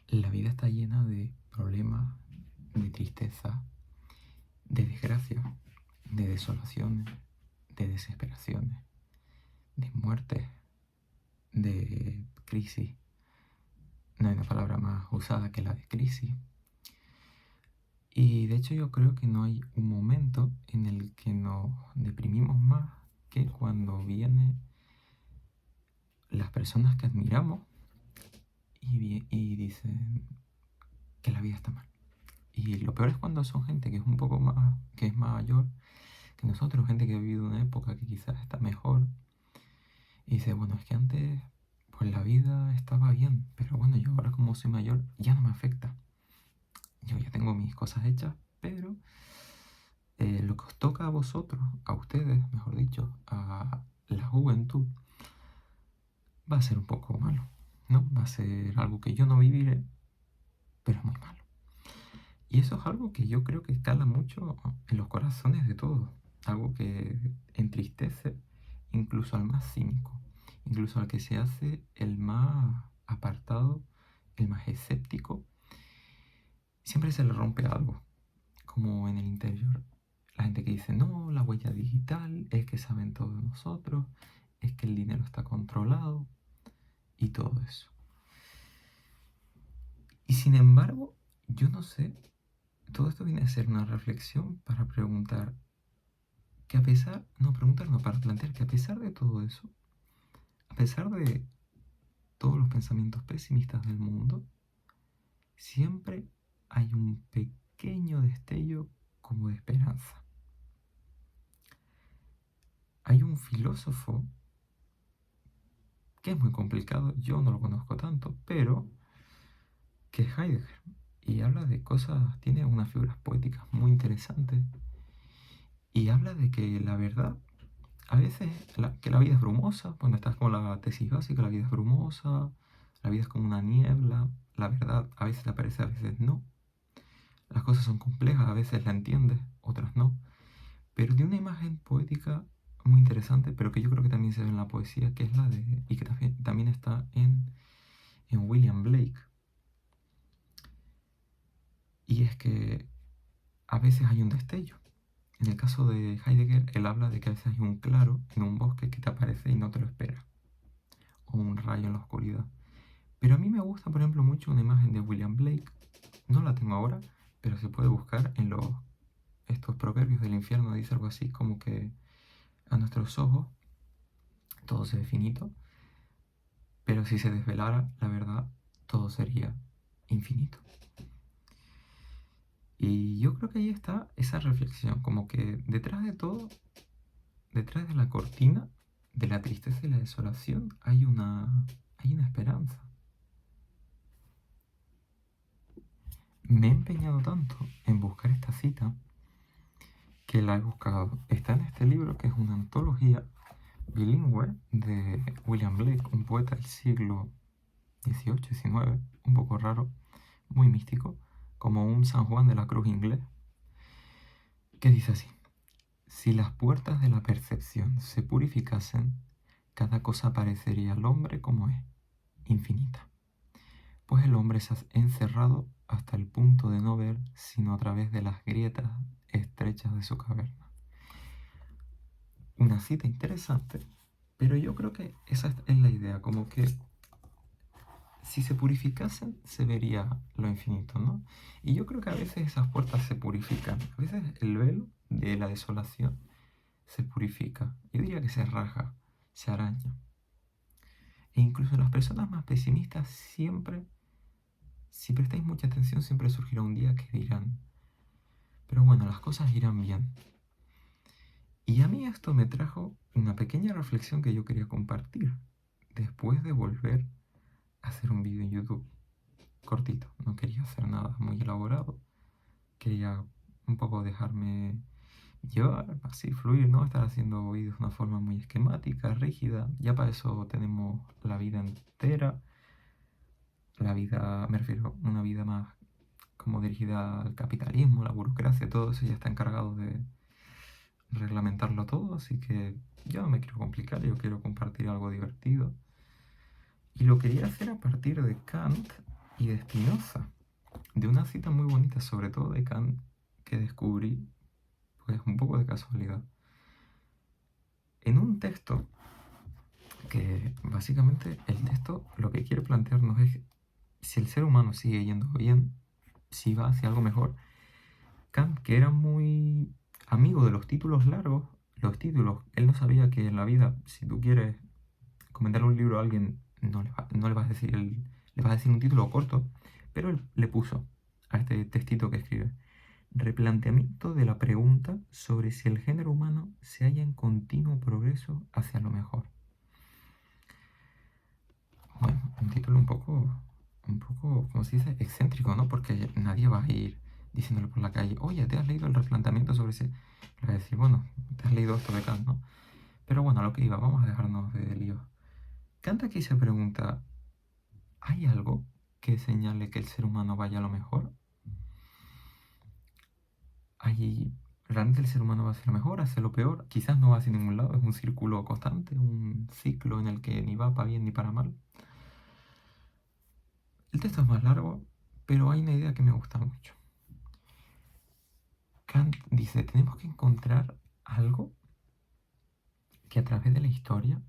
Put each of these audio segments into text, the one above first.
La vida está llena de problemas, de tristeza, de desgracia, de desolaciones, de desesperaciones, de muertes, de crisis. No hay una palabra más usada que la de crisis. Y de hecho yo creo que no hay un momento en el que nos deprimimos más que cuando vienen las personas que admiramos y dicen que la vida está mal. Y lo peor es cuando son gente que es un poco más, que es mayor que nosotros, gente que ha vivido una época que quizás está mejor. Y dice, bueno, es que antes pues la vida estaba bien, pero bueno, yo ahora como soy mayor ya no me afecta. Yo ya tengo mis cosas hechas, pero lo que os toca a vosotros, a ustedes, mejor dicho, a la juventud, va a ser un poco malo, ¿no? Va a ser algo que yo no viviré, pero muy malo. Y eso es algo que yo creo que cala mucho en los corazones de todos, algo que entristece incluso al más cínico, incluso al que se hace el más apartado, el más escéptico. Siempre se le rompe algo, como en el interior. La gente que dice, no, la huella digital, es que saben todo de nosotros, es que el dinero está controlado y todo eso. Y sin embargo, yo no sé, todo esto viene a ser una reflexión para preguntar que a pesar, no, preguntar no, para plantear que a pesar de todo eso, a pesar de todos los pensamientos pesimistas del mundo, siempre hay un pequeño destello como de esperanza. Hay un filósofo que es muy complicado, yo no lo conozco tanto, pero que es Heidegger, y habla de cosas, tiene unas figuras poéticas muy interesantes, y habla de que la verdad, a veces, que la vida es brumosa, cuando estás con la tesis básica, la vida es brumosa, la vida es como una niebla, la verdad a veces te aparece, a veces no, las cosas son complejas, a veces la entiendes, otras no, pero de una imagen poética muy interesante, pero que yo creo que también se ve en la poesía, que es la de, y que también está en William Blake, y es que a veces hay un destello. En el caso de Heidegger, él habla de que a veces hay un claro en un bosque que te aparece y no te lo espera, o un rayo en la oscuridad. Pero a mí me gusta, por ejemplo, mucho una imagen de William Blake, no la tengo ahora, pero se puede buscar en estos proverbios del infierno, dice algo así como que a nuestros ojos todo se ve finito, pero si se desvelara la verdad, todo sería infinito. Y yo creo que ahí está esa reflexión, como que detrás de todo, detrás de la cortina de la tristeza y la desolación, hay una esperanza. Me he empeñado tanto en buscar esta cita que la he buscado. Está en este libro que es una antología bilingüe de William Blake, un poeta del siglo XVIII, XIX, un poco raro, muy místico, como un San Juan de la Cruz inglés, que dice así: si las puertas de la percepción se purificasen, cada cosa parecería al hombre como es, infinita. Pues el hombre se ha encerrado hasta el punto de no ver sino a través de las grietas estrechas de su caverna. Una cita interesante, pero yo creo que esa es la idea, como que si se purificasen se vería lo infinito, ¿no? Y yo creo que a veces esas puertas se purifican, a veces el velo de la desolación se purifica, yo diría que se raja, se araña. E incluso las personas más pesimistas siempre, si prestáis mucha atención, siempre surgirá un día que dirán, pero bueno, las cosas irán bien. Y a mí esto me trajo una pequeña reflexión que yo quería compartir después de volver a hacer un vídeo en YouTube cortito. No quería hacer nada muy elaborado, quería un poco dejarme llevar, así fluir, no estar haciendo vídeos de una forma muy esquemática, rígida. Ya para eso tenemos la vida entera, la vida, me refiero, una vida más como dirigida al capitalismo, la burocracia, todo eso ya está encargado de reglamentarlo todo, así que yo no me quiero complicar, yo quiero compartir algo divertido. Y lo quería hacer a partir de Kant, y de Spinoza, de una cita muy bonita, sobre todo de Kant, que descubrí, pues un poco de casualidad. En un texto que básicamente el texto lo que quiere plantearnos es si el ser humano sigue yendo bien, si va hacia algo mejor. Kant, que era muy amigo de los títulos largos, los títulos, él no sabía que en la vida, si tú quieres comentar un libro a alguien, no le vas a decir le vas a decir un título corto, pero él le puso a este textito que escribe: replanteamiento de la pregunta sobre si el género humano se halla en continuo progreso hacia lo mejor. Bueno, un título un poco, ¿cómo se dice? Excéntrico, ¿no? Porque nadie va a ir diciéndole por la calle: oye, ¿te has leído el replanteamiento sobre si...? Le va a decir: bueno, te has leído esto de Kant, ¿no? Pero bueno, a lo que iba, vamos a dejarnos de lío. Kant aquí se pregunta: ¿hay algo que señale que el ser humano vaya a lo mejor? ¿Realmente el ser humano va hacia lo mejor, hacia lo peor? Quizás no va hacia ningún lado, es un círculo constante, un ciclo en el que ni va para bien ni para mal. El texto es más largo, pero hay una idea que me gusta mucho. Kant dice: tenemos que encontrar algo que a través de la historia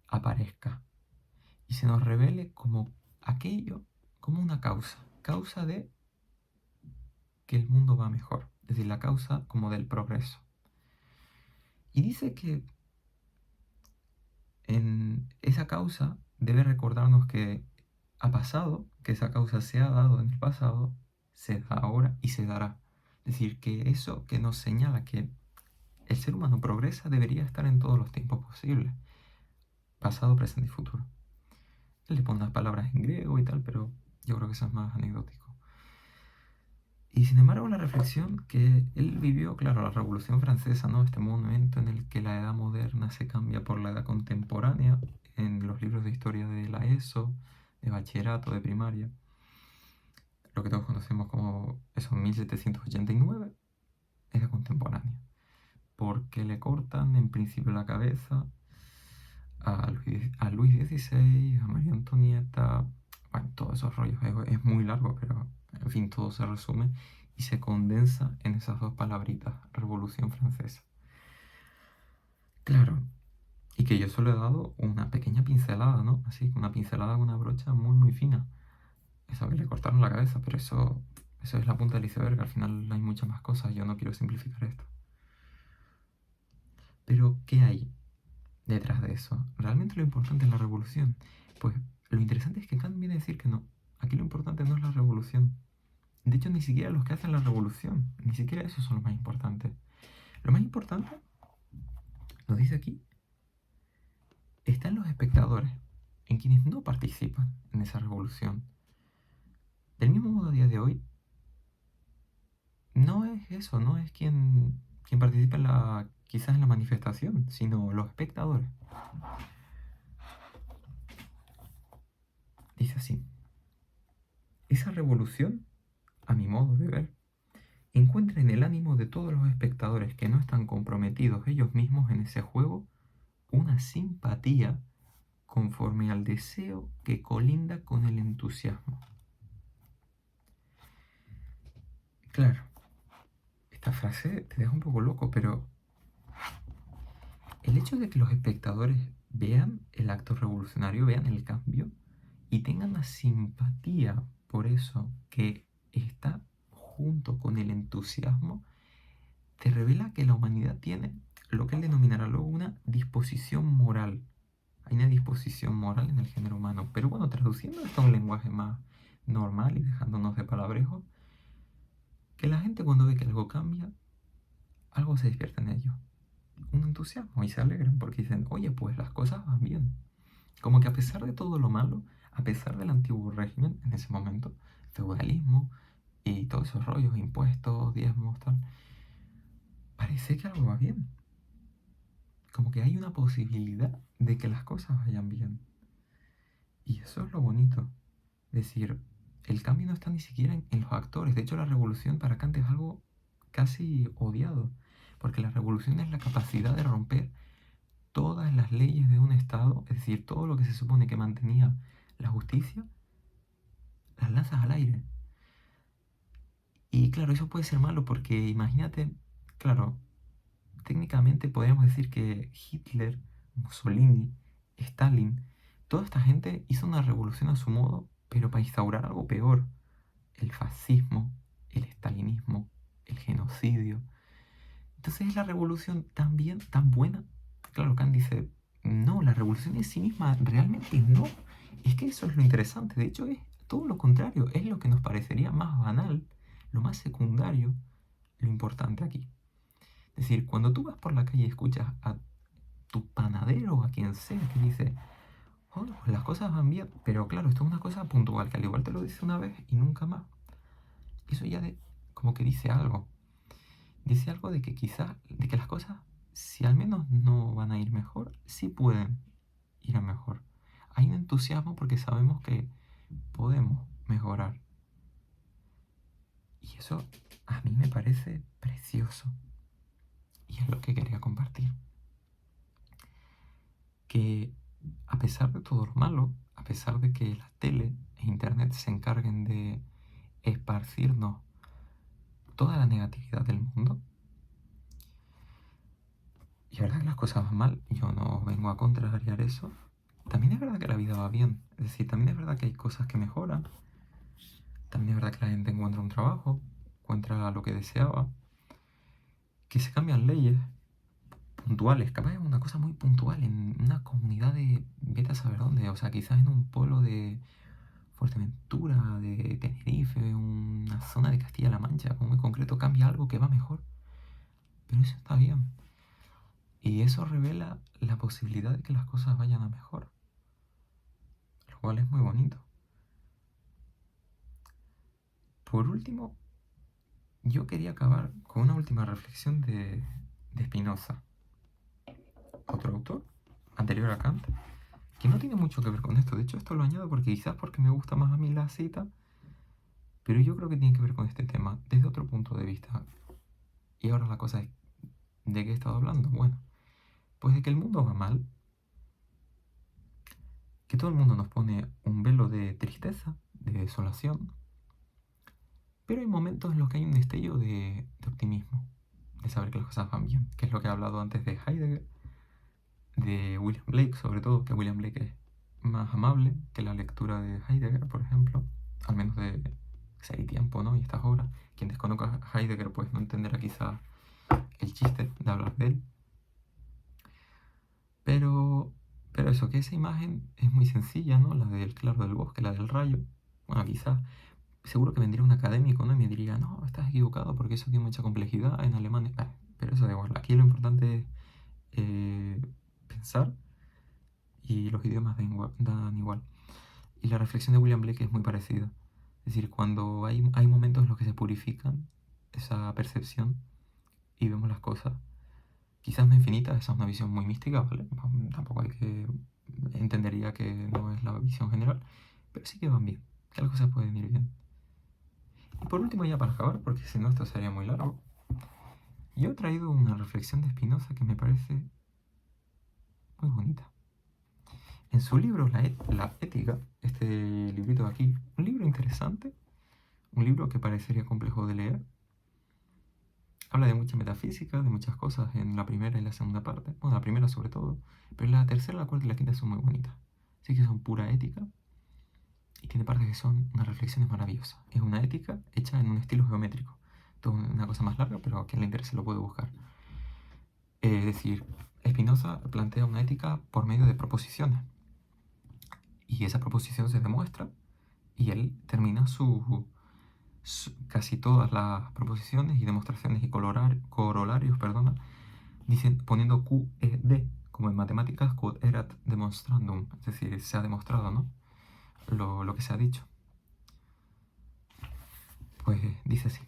aparezca y se nos revele como aquello, como una causa de que el mundo va mejor, es decir, la causa como del progreso. Y dice que en esa causa debe recordarnos que ha pasado, que esa causa se ha dado en el pasado, se da ahora y se dará. Es decir, que eso que nos señala que el ser humano progresa debería estar en todos los tiempos posibles, pasado, presente y futuro. Él le pone unas palabras en griego y tal, pero yo creo que eso es más anecdótico. Y sin embargo, la reflexión que él vivió, claro, la Revolución Francesa, ¿no? Este momento en el que la edad moderna se cambia por la edad contemporánea, en los libros de historia de la ESO, de bachillerato, de primaria, lo que todos conocemos como eso, 1789, edad contemporánea, porque le cortan en principio la cabeza a Luis XVI, a María Antonieta, bueno, todos esos rollos, es muy largo, pero en fin, todo se resume y se condensa en esas dos palabritas: Revolución Francesa. Claro, y que yo solo he dado una pequeña pincelada, ¿no? Así, una pincelada con una brocha muy, muy fina. Eso que le cortaron la cabeza, pero eso es la punta del iceberg, al final hay muchas más cosas, yo no quiero simplificar esto. Pero, ¿qué hay detrás de eso? ¿Realmente lo importante es la revolución? Pues lo interesante es que Kant viene a decir que no. Aquí lo importante no es la revolución. De hecho, ni siquiera los que hacen la revolución, ni siquiera esos son los más importantes. Lo más importante, nos dice aquí, está en los espectadores, en quienes no participan en esa revolución. Del mismo modo, a día de hoy, no es eso, no es quien participa quizás en la manifestación, sino los espectadores. Dice así: esa revolución, a mi modo de ver, encuentra en el ánimo de todos los espectadores que no están comprometidos ellos mismos en ese juego una simpatía conforme al deseo que colinda con el entusiasmo. Claro, esta frase te deja un poco loco, pero el hecho de que los espectadores vean el acto revolucionario, vean el cambio y tengan la simpatía por eso que está junto con el entusiasmo, te revela que la humanidad tiene lo que él denominará luego una disposición moral. Hay una disposición moral en el género humano. Pero bueno, traduciendo esto a un lenguaje más normal y dejándonos de palabrejo, que la gente cuando ve que algo cambia, algo se despierta en ellos. Un entusiasmo y se alegran porque dicen: oye, pues las cosas van bien. Como que a pesar de todo lo malo, a pesar del antiguo régimen en ese momento, feudalismo y todos esos rollos, impuestos, diezmos, tal, parece que algo va bien. Como que hay una posibilidad de que las cosas vayan bien. Y eso es lo bonito. Es decir, el cambio no está ni siquiera en los actores. De hecho, la revolución para Kant es algo casi odiado. Porque la revolución es la capacidad de romper todas las leyes de un Estado, es decir, todo lo que se supone que mantenía la justicia, lanzas al aire. Y claro, eso puede ser malo porque imagínate, claro, técnicamente podríamos decir que Hitler, Mussolini, Stalin, toda esta gente hizo una revolución a su modo, pero para instaurar algo peor, el fascismo, el stalinismo, el genocidio. Entonces es la revolución tan bien, tan buena. Claro, Kant dice, no, la revolución en sí misma realmente no. Es que eso es lo interesante. De hecho, es todo lo contrario. Es lo que nos parecería más banal, lo más secundario, lo importante aquí. Es decir, cuando tú vas por la calle y escuchas a tu panadero o a quien sea que dice, oh, pues las cosas van bien, pero claro, esto es una cosa puntual, que al igual te lo dice una vez y nunca más. Eso ya como que dice algo. Dice algo de que quizás, de que las cosas, si al menos no van a ir mejor, sí pueden ir a mejor. Hay un entusiasmo porque sabemos que podemos mejorar. Y eso a mí me parece precioso. Y es lo que quería compartir. Que a pesar de todo lo malo, a pesar de que la tele e internet se encarguen de esparcirnos toda la negatividad del mundo, y es verdad que las cosas van mal, yo no vengo a contrariar eso, también es verdad que la vida va bien. Es decir, también es verdad que hay cosas que mejoran, también es verdad que la gente encuentra un trabajo, encuentra lo que deseaba, que se cambian leyes puntuales, capaz es una cosa muy puntual en una comunidad de vete a saber dónde, o sea, quizás en un pueblo de Fuerteventura, de Tenerife, una zona de Castilla-La Mancha, como muy concreto, cambia algo que va mejor. Pero eso está bien. Y eso revela la posibilidad de que las cosas vayan a mejor. Lo cual es muy bonito. Por último, yo quería acabar con una última reflexión de Spinoza, otro autor, anterior a Kant, que no tiene mucho que ver con esto. De hecho, esto lo añado porque quizás porque me gusta más a mí la cita, pero yo creo que tiene que ver con este tema desde otro punto de vista. Y ahora la cosa es, ¿de qué he estado hablando? Bueno, pues de que el mundo va mal, que todo el mundo nos pone un velo de tristeza, de desolación, pero hay momentos en los que hay un destello de optimismo, de saber que las cosas van bien, que es lo que he hablado antes de Heidegger, de William Blake, sobre todo, que William Blake es más amable que la lectura de Heidegger, por ejemplo, al menos de Ser y Tiempo, ¿no? Y estas obras. Quien desconozca a Heidegger pues no entenderá quizá el chiste de hablar de él. Pero eso, que esa imagen es muy sencilla, ¿no? La del claro del bosque, la del rayo. Bueno, quizás, seguro que vendría un académico, ¿no? Y me diría, no, estás equivocado porque eso tiene mucha complejidad en alemán. Pero eso da igual. Aquí lo importante es pensar y los idiomas dan igual. Y la reflexión de William Blake es muy parecida. Es decir, cuando hay momentos en los que se purifican esa percepción y vemos las cosas, quizás no infinitas, esa es una visión muy mística, ¿vale? Tampoco hay que... Entendería que no es la visión general, pero sí que van bien, que las cosas pueden ir bien. Y por último, ya para acabar, porque si no esto sería muy largo, yo he traído una reflexión de Spinoza que me parece muy bonita. En su libro La Ética, este librito de aquí, un libro interesante, un libro que parecería complejo de leer, habla de mucha metafísica, de muchas cosas en la primera y la segunda parte, bueno, la primera sobre todo, pero la tercera, la cuarta y la quinta son muy bonitas. Así que son pura ética y tiene partes que son unas reflexiones maravillosas. Es una ética hecha en un estilo geométrico. Esto es una cosa más larga, pero a quien le interese lo puede buscar. Es decir, Spinoza plantea una ética por medio de proposiciones. Y esa proposición se demuestra y él termina casi todas las proposiciones y demostraciones y corolarios, poniendo QED, como en matemáticas, quod erat demonstrandum, es decir, se ha demostrado, ¿no? Lo que se ha dicho. Pues dice así.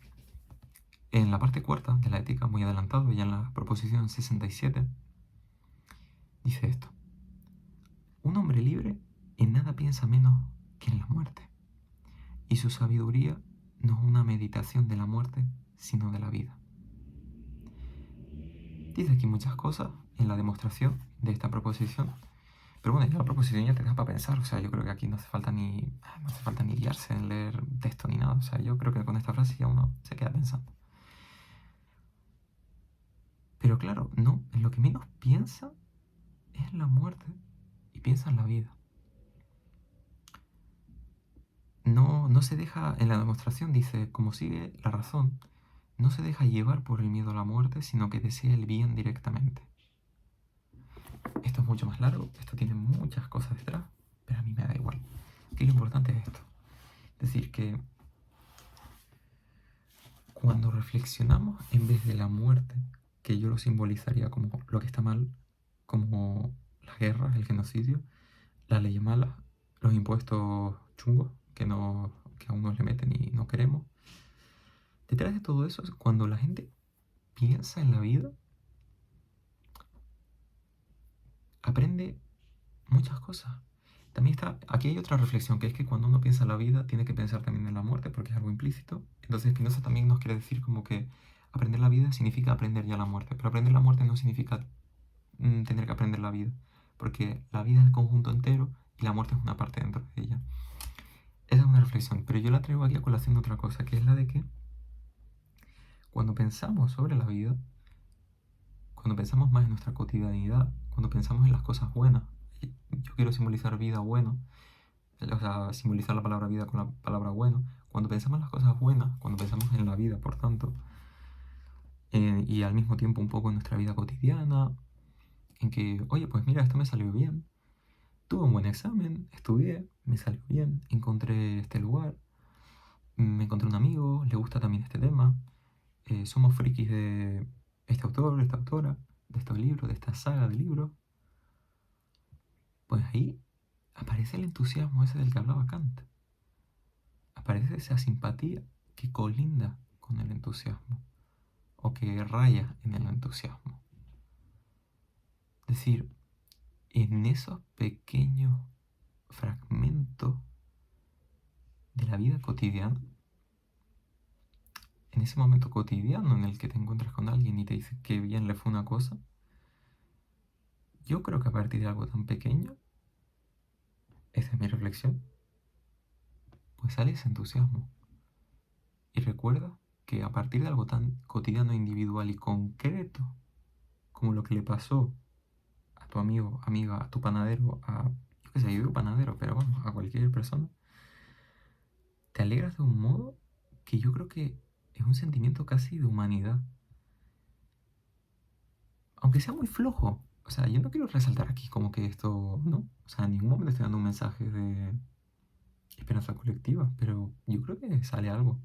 En la parte cuarta de la ética, muy adelantado, ya en la proposición 67, dice esto. Un hombre libre en nada piensa menos que en la muerte. Y su sabiduría no es una meditación de la muerte, sino de la vida. Dice aquí muchas cosas en la demostración de esta proposición. Pero bueno, ya la proposición ya te da para pensar. O sea, yo creo que aquí no hace falta ni guiarse. empeñarse en leer texto ni nada. O sea, yo creo que con esta frase ya uno se queda pensando. Pero claro, no, en lo que menos piensa es en la muerte y piensa en la vida. No se deja, en la demostración dice, como sigue la razón, no se deja llevar por el miedo a la muerte, sino que desea el bien directamente. Esto es mucho más largo, esto tiene muchas cosas detrás, pero a mí me da igual. Que lo importante es esto. Es decir, que cuando reflexionamos en vez de la muerte, que yo lo simbolizaría como lo que está mal, como las guerras, el genocidio, las leyes malas, los impuestos chungos que a uno le meten y no queremos. Detrás de todo eso es cuando la gente piensa en la vida, aprende muchas cosas. También está, aquí hay otra reflexión, que es que cuando uno piensa en la vida, tiene que pensar también en la muerte, porque es algo implícito. Entonces Spinoza también nos quiere decir como que aprender la vida significa aprender ya la muerte, pero aprender la muerte no significa tener que aprender la vida, porque la vida es el conjunto entero y la muerte es una parte dentro de ella. Esa es una reflexión, pero yo la traigo aquí a colación de otra cosa, que es la de que cuando pensamos sobre la vida, cuando pensamos más en nuestra cotidianidad, cuando pensamos en las cosas buenas, yo quiero simbolizar vida bueno, o sea, simbolizar la palabra vida con la palabra bueno, cuando pensamos en las cosas buenas, cuando pensamos en la vida, por tanto, y al mismo tiempo un poco en nuestra vida cotidiana, en que, oye, pues mira, esto me salió bien, tuve un buen examen, estudié, me salió bien, encontré este lugar, me encontré un amigo, le gusta también este tema, somos frikis de este autor, de esta autora, de estos libros, de esta saga de libros, pues ahí aparece el entusiasmo ese del que hablaba Kant. Aparece esa simpatía que colinda con el entusiasmo o que raya en el entusiasmo. Es decir, en esos pequeños fragmentos de la vida cotidiana, en ese momento cotidiano en el que te encuentras con alguien y te dice que bien le fue una cosa, yo creo que a partir de algo tan pequeño, esa es mi reflexión, pues sale ese entusiasmo. Y recuerda que a partir de algo tan cotidiano, individual y concreto, como lo que le pasó a tu amigo, amiga, a tu panadero, yo qué sé, yo digo panadero, pero vamos, a cualquier persona, te alegras de un modo que yo creo que es un sentimiento casi de humanidad. Aunque sea muy flojo. O sea, yo no quiero resaltar aquí como que esto, no. O sea, en ningún momento estoy dando un mensaje de esperanza colectiva, pero yo creo que sale algo.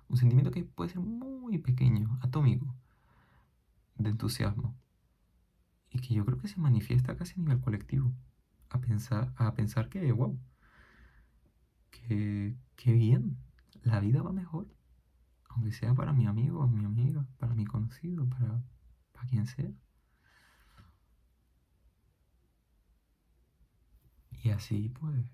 Un sentimiento que puede ser muy pequeño, atómico, de entusiasmo. Y que yo creo que se manifiesta casi a nivel colectivo. A pensar que, wow, que bien, la vida va mejor. Aunque sea para mi amigo, mi amiga, para mi conocido, para quien sea. Y así pues